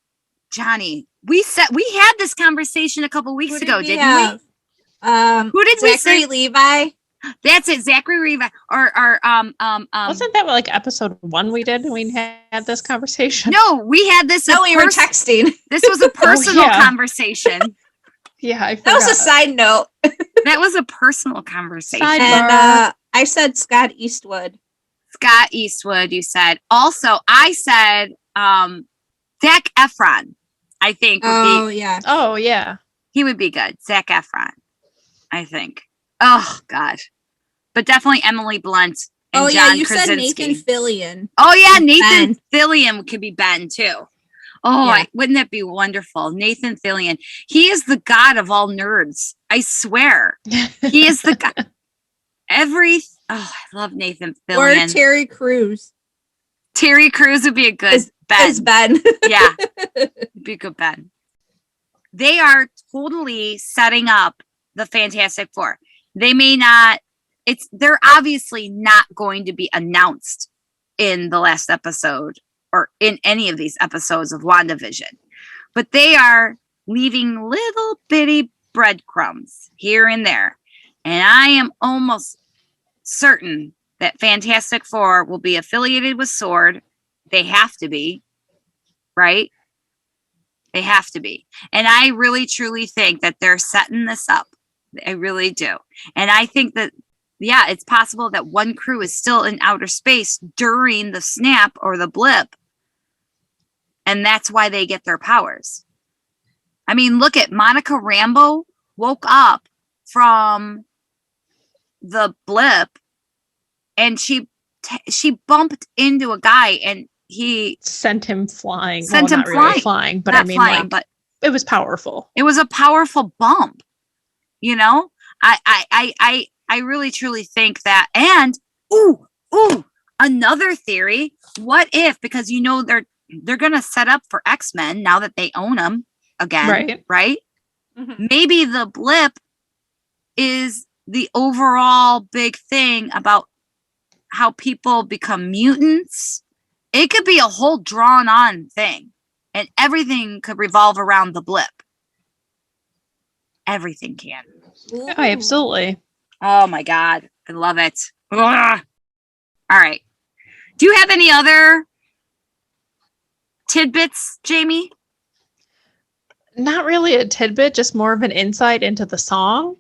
Johnny. We had this conversation a couple weeks ago, didn't we? Who did we say? Zachary Levi. That's it, Zachary Levi. Or wasn't that like episode 1 we did? We had this conversation. No, we had this. No, we were texting. This was a personal conversation. Yeah, I forgot. That was a side note. That was a personal conversation. And I said Scott Eastwood. Scott Eastwood, you said. Also, I said Zac Efron, I think. Oh, yeah. Oh, yeah. He would be good. Zac Efron, I think. Oh, God. But definitely Emily Blunt and John Krasinski. Said Nathan Fillion. Oh, yeah, Nathan Fillion could be Ben, too. Oh, Yeah. wouldn't that be wonderful? Nathan Fillion. He is the god of all nerds. I swear. He is the god. I love Nathan Fillion. Or Terry Crews. Terry Crews would be a good Ben. As Ben. Yeah. It'd be a good Ben. They are totally setting up the Fantastic Four. They may not, they're obviously not going to be announced in the last episode or in any of these episodes of WandaVision. But they are leaving little bitty breadcrumbs here and there. And I am almost certain that Fantastic Four will be affiliated with SWORD. They have to be, right? They have to be. And I really, truly think that they're setting this up. I really do. And I think that, yeah, it's possible that one crew is still in outer space during the snap or the blip. And that's why they get their powers. I mean, look at Monica Rambeau woke up from the blip and she bumped into a guy and he sent him flying. Not really flying, but not I mean, flying, but it was powerful. It was a powerful bump. You know, I really truly think that. And another theory. What if, because you know they're gonna set up for X-Men now that they own them again, right? Mm-hmm. Maybe the blip is the overall big thing about how people become mutants. It could be a whole drawn on thing, and everything could revolve around the blip. Everything can. Oh, absolutely. Oh my God. I love it. Ugh. All right. Do you have any other tidbits, Jamie? Not really a tidbit, just more of an insight into the song.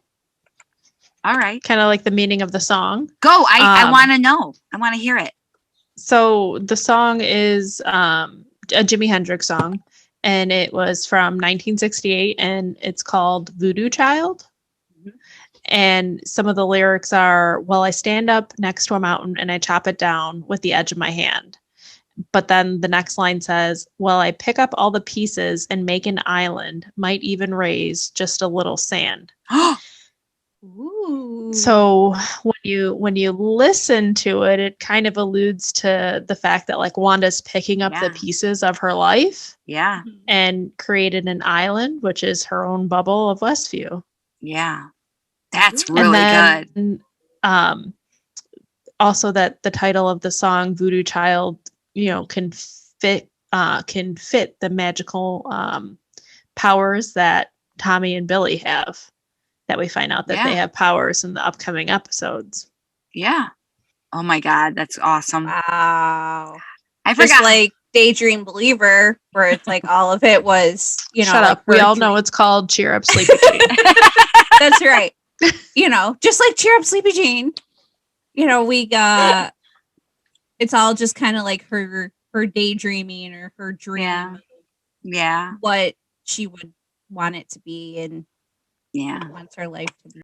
All right. Kind of like the meaning of the song. Go. I want to know. I want to hear it. So the song is a Jimi Hendrix song. And it was from 1968, and it's called Voodoo Child. Mm-hmm. And some of the lyrics are, well, I stand up next to a mountain and I chop it down with the edge of my hand. But then the next line says, well, I pick up all the pieces and make an island, might even raise just a little sand. Ooh. So when you listen to it, it kind of alludes to the fact that like Wanda's picking up the pieces of her life, and created an island, which is her own bubble of Westview. Yeah, that's really good. Also, that the title of the song "Voodoo Child," can fit the magical powers that Tommy and Billy have. That we find out that they have powers in the upcoming episodes. Yeah. Oh my God, that's awesome. Wow. I forgot. Just like Daydream Believer, where it's like all of it was, Shut up. We all know it's called Cheer Up Sleepy Jean. That's right. Just like Cheer Up Sleepy Jean. We got, it's all just kind of like her daydreaming or her dream. Yeah. What she would want it to be and wants her life to be.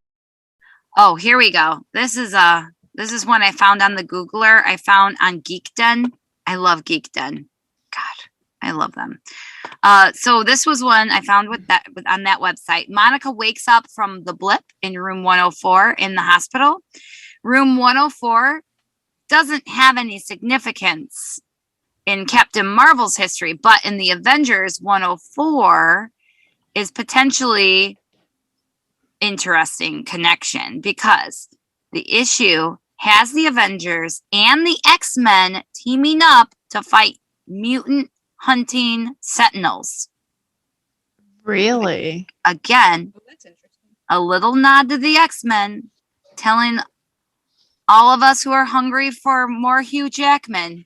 Oh, here we go. This is one I found on the Googler. I found on Geekden. I love Geekden. God, I love them. So this was one I found on that website. Monica wakes up from the blip in room 104 in the hospital. Room 104 doesn't have any significance in Captain Marvel's history, but in the Avengers, 104 is potentially interesting connection because the issue has the Avengers and the X-Men teaming up to fight mutant hunting sentinels. Really? Again, Oh, that's interesting. a little nod to the X-Men, telling all of us who are hungry for more Hugh Jackman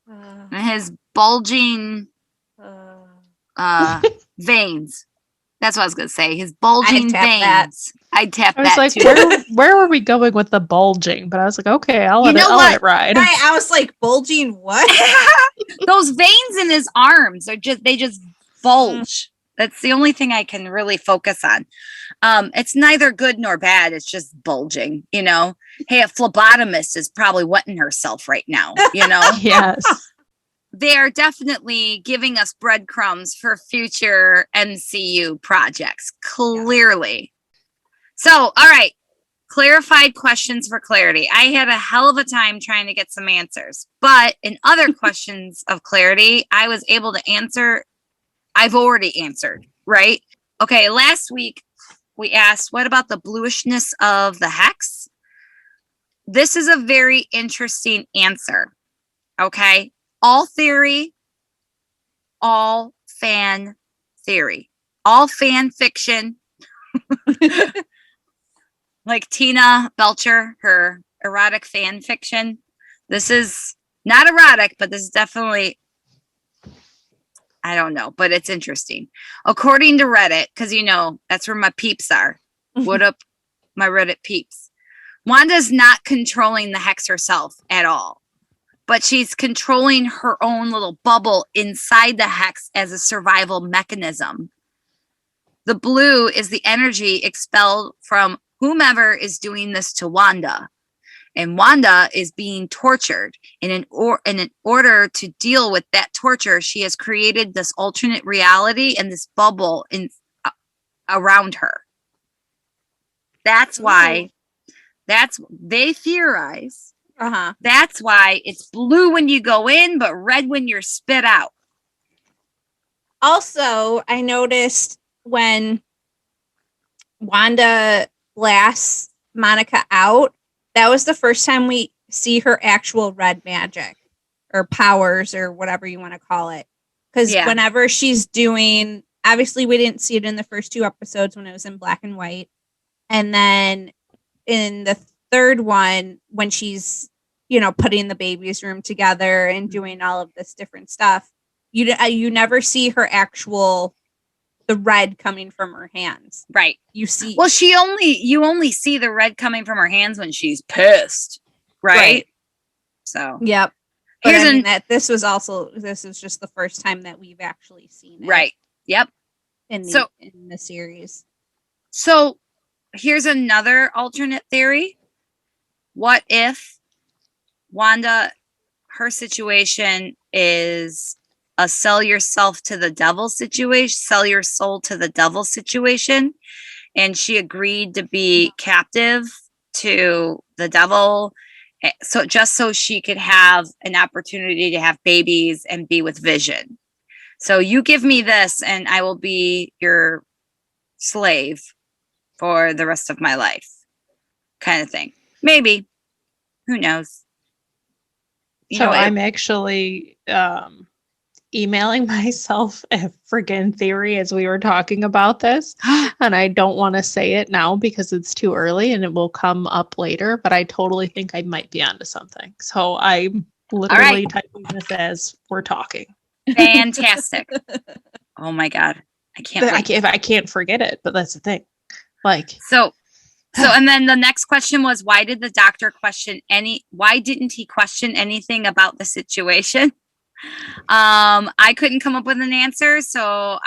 and his bulging veins. That's what I was going to say. His bulging veins. I'd tap I was that like, too. where were we going with the bulging? But I was like, okay, I'll let it ride. Right, I was like, bulging what? Those veins in his arms are they just bulge. That's the only thing I can really focus on. It's neither good nor bad. It's just bulging, you know. Hey, a phlebotomist is probably wetting herself right now, you know. Yes. They are definitely giving us breadcrumbs for future MCU projects, clearly. So, all right. Clarified questions for clarity. I had a hell of a time trying to get some answers, but in other questions of clarity, I was able to answer. I've already answered, right? Okay, last week we asked, what about the bluishness of the hex? This is a very interesting answer, okay? All theory, all fan theory, all fan fiction. Like Tina Belcher, her erotic fan fiction. This is not erotic, but this is definitely, I don't know, but it's interesting. According to Reddit, because you know, that's where my peeps are. What up, my Reddit peeps? Wanda's not controlling the hex herself at all, but she's controlling her own little bubble inside the hex as a survival mechanism. The blue is the energy expelled from whomever is doing this to Wanda. And Wanda is being tortured. And in order to deal with that torture, she has created this alternate reality and this bubble around her. That's why, they theorize. That's why it's blue when you go in, but red when you're spit out. Also, I noticed when Wanda blasts Monica out, that was the first time we see her actual red magic or powers or whatever you want to call it. Because whenever she's doing, obviously we didn't see it in the first 2 episodes when it was in black and white. And then in the third one, when she's, you know, putting the baby's room together and doing all of this different stuff, you never see her actual, the red coming from her hands. Right. You see. Well, you only see the red coming from her hands when she's pissed. Right. So. Yep. But this was just the first time that we've actually seen it. Right. Yep. In the series. So here's another alternate theory. What if Wanda, her situation is a sell yourself to the devil situation, sell your soul to the devil situation. And she agreed to be captive to the devil. So just so she could have an opportunity to have babies and be with Vision. So you give me this and I will be your slave for the rest of my life, kind of thing. Maybe. Who knows? I'm actually emailing myself a friggin' theory as we were talking about this. And I don't want to say it now because it's too early and it will come up later, but I totally think I might be onto something. So I'm literally typing this as we're talking. Fantastic. Oh my God. I can't forget it, but that's the thing. Like, so and then the next question was, why didn't he question anything about the situation? I couldn't come up with an answer, so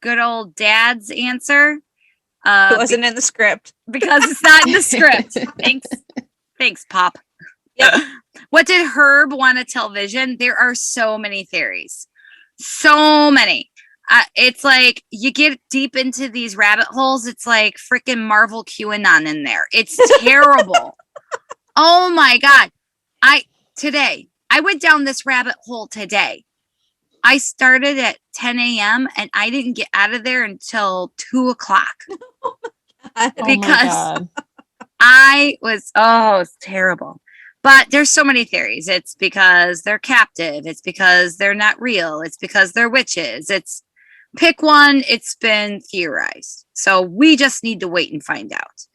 good old Dad's answer. It wasn't in the script. Because it's not in the script. Thanks, Pop. Yep. What did Herb want to tell Vision? There are so many theories. So many. It's like you get deep into these rabbit holes. It's like freaking Marvel QAnon in there. It's terrible. Oh my God. I went down this rabbit hole today. I started at 10 a.m. and I didn't get out of there until 2 o'clock. Oh my because God. it's terrible. But there's so many theories. It's because they're captive. It's because they're not real. It's because they're witches. It's pick one. It's been theorized. So we just need to wait and find out.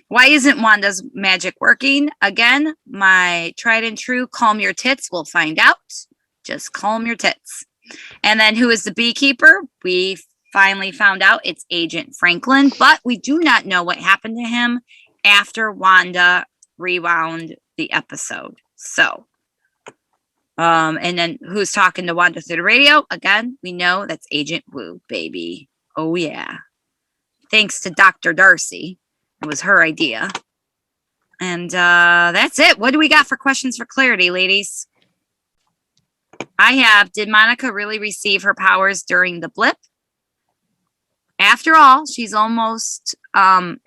Why isn't Wanda's magic working? Again, my tried and true calm your tits. We'll find out. Just calm your tits. And then who is the beekeeper? We finally found out it's Agent Franklin, but we do not know what happened to him after Wanda rewound the episode. So, and then who's talking to Wanda through the radio? Again, we know that's Agent Woo, baby. Oh, yeah. Thanks to Dr. Darcy. It was her idea. And that's it. What do we got for questions for clarity, ladies? I have, did Monica really receive her powers during the blip? After all, she almost took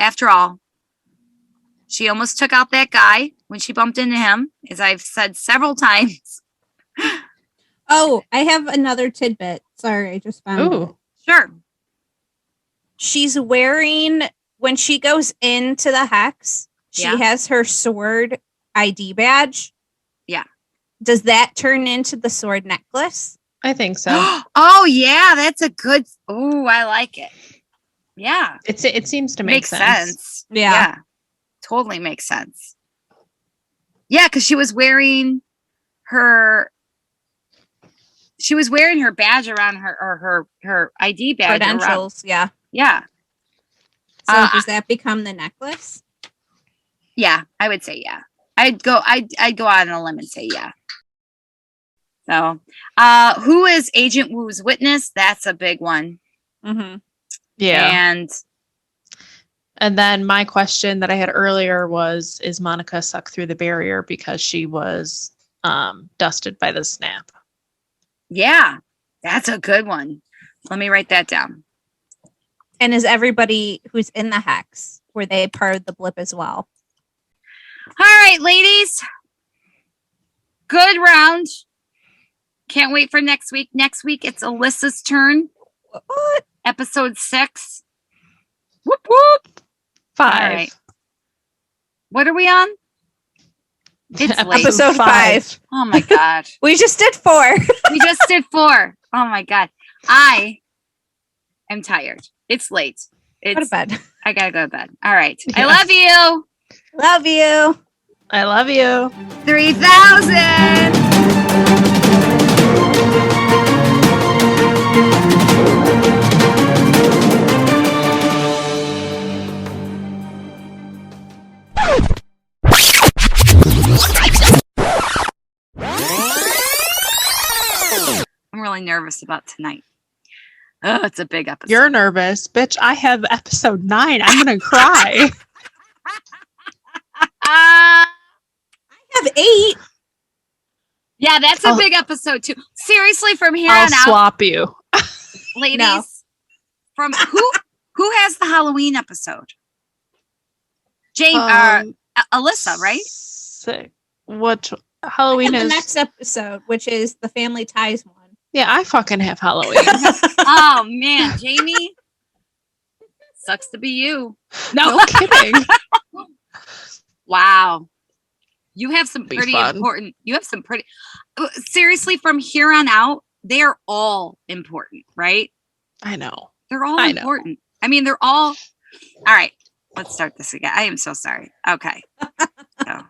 out that guy when she bumped into him, as I've said several times. Oh, I have another tidbit. Sorry, I just found it. Ooh. Sure. She's wearing, when she goes into the hex, she Yeah. has her sword ID badge. Yeah. Does that turn into the sword necklace? I think so. Oh, yeah, that's a good. Oh, I like it. Yeah. It seems to make Makes sense. sense. Yeah. Totally makes sense. Yeah, because she was wearing her badge around her, or her ID badge around. Credentials, yeah. Yeah. So does that become the necklace? Yeah, I would say yeah. I'd go out on a limb and say yeah. So, who is Agent Woo's witness? That's a big one. Mm-hmm. Yeah. And then my question that I had earlier was, is Monica sucked through the barrier because she was dusted by the snap? yeah, that's a good one. Let me write that down. And is everybody who's in the hex, were they part of the blip as well? All right, ladies. Good round. Can't wait for next week. Next week, it's Alyssa's turn. What? Episode 6. Whoop, whoop. 5. All right. What are we on? It's late. Episode 5. Oh, my God. We just did 4. We just did 4. Oh, my God. I am tired. It's late. Go to bed. I got to go to bed. All right. I Yeah. love you. Love you. I love you. 3,000. I'm really nervous about tonight. Oh, it's a big episode. You're nervous. Bitch, I have episode 9. I'm going to cry. I have 8. Yeah, that's a I'll- big episode too. Seriously, from here I'll on out, swap you. ladies, No. from who has the Halloween episode? Jane, Alyssa, right? Sick. What Halloween And is? the next episode, which is the Family Ties one. Yeah, I fucking have Halloween. Oh man, Jamie, sucks to be you. No kidding. Wow, you have some Be pretty fun. important. You have some pretty. Seriously, from here on out, they are all important, right? I know. They're all I know. important. I mean, they're all. All right, let's start this again. I am so sorry. Okay. So,